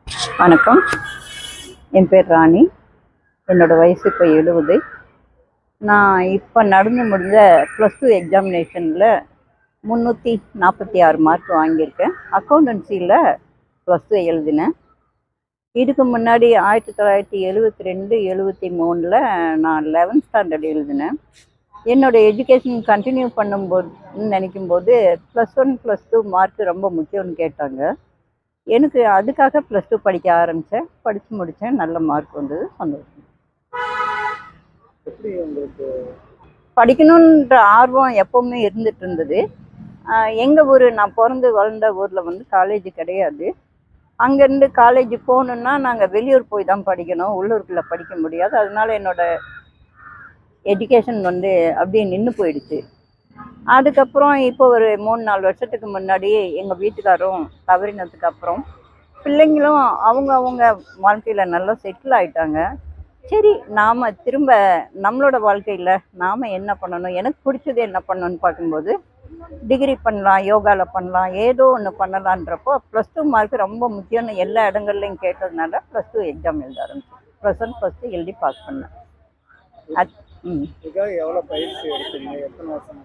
வணக்கம். என் பேர் ராணி. என்னோடய வயசு இப்போ 70. நான் இப்போ நடந்து முடிஞ்ச +2 எக்ஸாமினேஷனில் 346 மார்க் வாங்கியிருக்கேன். அக்கௌண்டன்சியில் +2 எழுதினேன். இதுக்கு முன்னாடி 1972 73ல் நான் 11th ஸ்டாண்டர்ட் எழுதினேன். என்னோடய எஜுகேஷன் கண்டினியூ பண்ணும்போது நினைக்கும்போது +1 +2 மார்க் ரொம்ப முக்கியம்னு கேட்டாங்க. எனக்கு அதுக்காக +2 படிக்க ஆரம்பித்தேன். படித்து முடித்தேன். நல்ல மார்க் வந்தது. சந்தோஷம். எப்படி உங்களுக்கு படிக்கணுன்ற ஆர்வம் எப்போவுமே இருந்துட்டு இருந்தது. எங்கள் ஊர், நான் பிறந்து வளர்ந்த ஊரில் வந்து காலேஜ் கிடையாது. அங்கேருந்து காலேஜ் போகணுன்னா நாங்கள் வெளியூர் போய் தான் படிக்கணும். உள்ளூருக்குள்ளே படிக்க முடியாது. அதனால என்னோடய எஜுகேஷன் வந்து அப்படியே நின்று போயிடுச்சு. அதுக்கப்புறம் இப்போ ஒரு 3-4 வருஷத்துக்கு முன்னாடி எங்கள் வீட்டுக்காரும் தவறினதுக்கு அப்புறம் பிள்ளைங்களும் அவங்க வாழ்க்கையில் நல்லா செட்டில் ஆகிட்டாங்க. சரி, நாம் திரும்ப நம்மளோட வாழ்க்கையில் நாம் என்ன பண்ணணும், எனக்கு பிடிச்சது என்ன பண்ணணும்னு பார்க்கும்போது டிகிரி பண்ணலாம், யோகாவில் பண்ணலாம், ஏதோ ஒன்று பண்ணலான்றப்போ +2 மார்க் ரொம்ப முக்கியம்னு எல்லா இடங்கள்லையும் கேட்டதுனால +2 எக்ஸாம் எழுத ஆரம்பிச்சேன். +1 எழுதி பாஸ் பண்ணேன். எவ்வளோ பயிற்சி எடுத்தீங்க? எத்தனை வருஷம்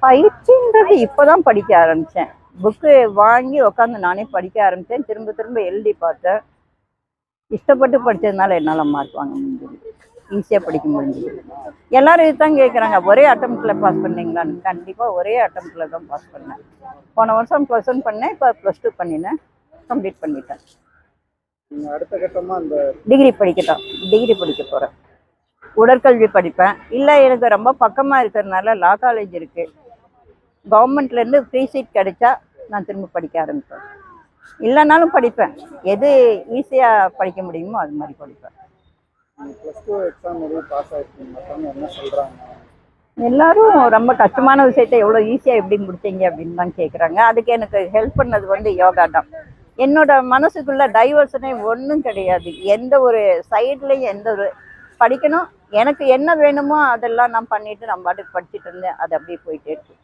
பயிற்சின்றது இப்போ தான் படிக்க ஆரம்பித்தேன். புக்கு வாங்கி உட்காந்து நானே படிக்க ஆரம்பித்தேன். திரும்ப திரும்ப எழுதி பார்த்தேன். இஷ்டப்பட்டு படித்ததுனால என்னால் மார்க் வாங்க முடிஞ்சது. ஈஸியாக படிக்க முடிஞ்சது. எல்லோரும் இதுதான் கேட்குறாங்க, ஒரே அட்டம்ப்டில் பாஸ் பண்ணீங்களான்னு. கண்டிப்பாக ஒரே அட்டம்ப்டில் தான் பாஸ் பண்ணேன். போன வருஷம் +1 பண்ணேன். இப்போ +2 பண்ணினேன். கம்ப்ளீட் பண்ணிட்டேன். அடுத்த கட்டமாக அந்த டிகிரி படிக்க போகிறேன். உடற்கல்வி படிப்பேன். இல்லை, எனக்கு ரொம்ப பக்கமாக இருக்கிறதுனால லா காலேஜ் இருக்குது. கவர்மெண்ட்லேருந்து ஃப்ரீ சீட் கிடைச்சா நான் திரும்ப படிக்க ஆரம்பிப்பேன். இல்லைனாலும் படிப்பேன். எது ஈஸியாக படிக்க முடியுமோ அது மாதிரி படிப்பேன். +2 எக்ஸாம் பாஸ் ஆகிருக்கீங்க, என்ன சொல்கிறாங்க? எல்லாரும் ரொம்ப கஷ்டமான விஷயத்தை எவ்வளோ ஈஸியாக எப்படி முடிச்சிங்க அப்படின்னு தான் கேட்குறாங்க. அதுக்கு எனக்கு ஹெல்ப் பண்ணது வந்து யோகா தான். என்னோட மனசுக்குள்ள டைவர்ஷனே ஒன்றும் கிடையாது. எந்த ஒரு சைட்லேயும் எந்த ஒரு படிக்கணும், எனக்கு என்ன வேணுமோ அதெல்லாம் நான் பண்ணிவிட்டு நான் பாட்டுக்கு படிச்சுட்டு இருந்தேன். அது அப்படியே போயிட்டே இருக்கு.